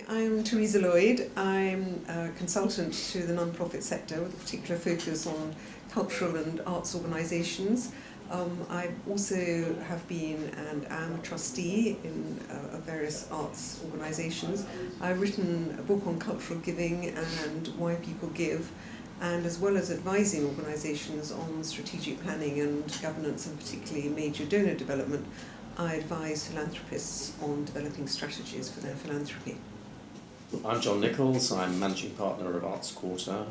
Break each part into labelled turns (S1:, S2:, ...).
S1: I'm Teresa Lloyd. I'm a consultant to the non-profit sector with a particular focus on cultural and arts organisations. I also have been and am a trustee in various arts organisations. I've written a book on cultural giving and why people give, and as well as advising organisations on strategic planning and governance, and particularly major donor development, I advise philanthropists on developing strategies for their philanthropy.
S2: I'm John Nichols. I'm managing partner of Arts Quarter,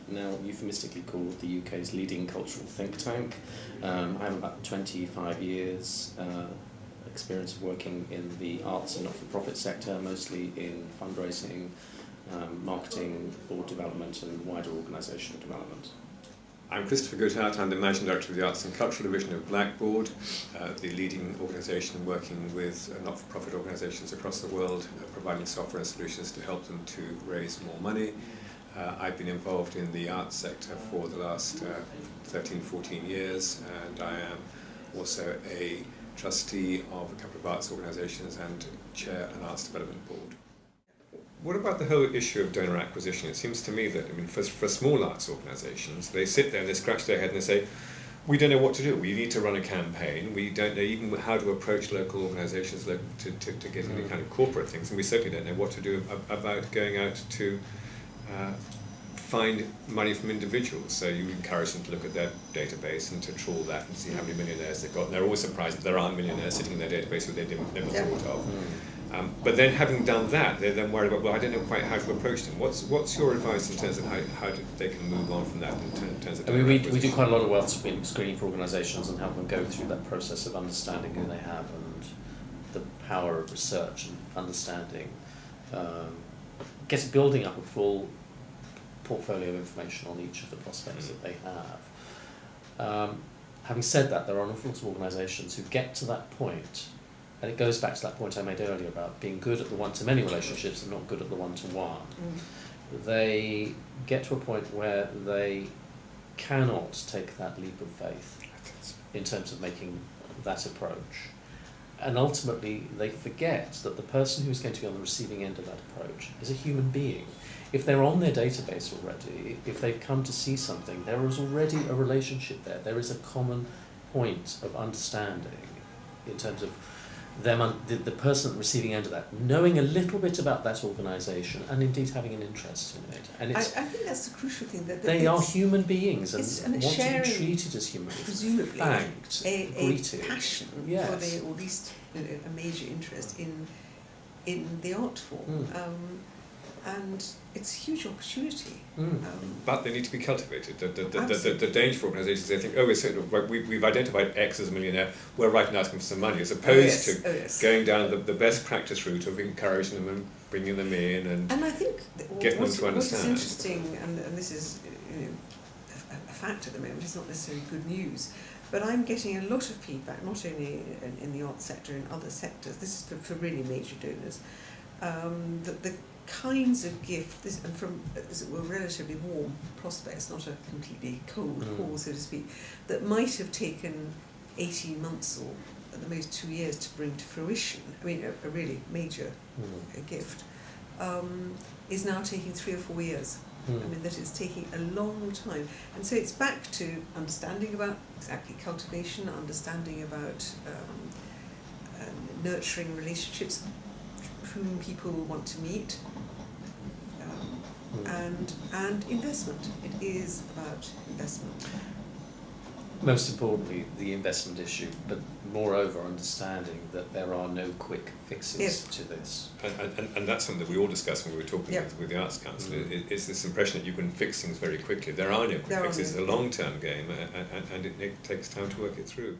S2: now euphemistically called the UK's leading cultural think tank. I have about 25 years experience of working in the arts and not-for-profit sector, mostly in fundraising, marketing, board development and wider organisational development.
S3: I'm Christopher Goodhart. I'm the Managing Director of the Arts and Cultural Division of Blackbaud, the leading organisation working with not-for-profit organisations across the world, providing software and solutions to help them to raise more money. I've been involved in the arts sector for the last 13-14 years, and I am also a trustee of a couple of arts organisations and chair an arts development board. What about the whole issue of donor acquisition? It seems to me that, for small arts organisations, they sit there and they scratch their head and they say, we don't know what to do. We need to run a campaign. We don't know even how to approach local organisations to get any kind of corporate things, and we certainly don't know what to do about going out to find money from individuals. So you encourage them to look at their database and to trawl that and see how many millionaires they've got. And they're always surprised that there aren't millionaires sitting in their database who they never thought of. But then, having done that, they're then worried about, well, I don't know quite how to approach them. What's your advice in terms of how they can move on from that in terms of
S2: we do quite a lot of wealth screening for organisations and help them go through that process of understanding who they have and the power of research and understanding, building up a full portfolio of information on each of the prospects that they have. Having said that, there are an awful lot of organisations who get to that point. And it goes back to that point I made earlier about being good at the one-to-many relationships and not good at the one-to-one. They get to a point where they cannot take that leap of faith in terms of making that approach. And ultimately, they forget that the person who's going to be on the receiving end of that approach is a human being. If they're on their database already, if they've come to see something, there is already a relationship there. There is a common point of understanding in terms of the person at the receiving end of that, knowing a little bit about that organisation and indeed having an interest in it. And
S1: I think that's the crucial thing. That
S2: they are human beings and want to be treated as human beings,
S1: presumably
S2: thanked, greeted.
S1: A passion
S2: yes.
S1: for or at least a major interest in the art form. And it's a huge opportunity.
S3: But they need to be cultivated. The danger for organisations, they think, we've identified X as a millionaire, we're writing asking for some money, as opposed to going down the best practice route of encouraging them and bringing them in and
S1: I think
S3: getting them to understand.
S1: What's interesting, and this is a fact at the moment, it's not necessarily good news, but I'm getting a lot of feedback, not only in the arts sector, in other sectors, this is for really major donors, that the kinds of gifts, and from, as it were, relatively warm prospects, not a completely cold call, so to speak, that might have taken 18 months or at the most 2 years to bring to fruition, a really major gift, is now taking 3 or 4 years. That it's taking a long time. And so it's back to understanding about exactly cultivation, understanding about nurturing relationships, whom people want to meet, and investment. It is about investment.
S2: Most importantly, the investment issue, but moreover, understanding that there are no quick fixes to this.
S3: And that's something that we all discussed when we were talking with the Arts Council. It's this impression that you can fix things very quickly. There are no quick fixes. It's a long-term game, and it takes time to work it through.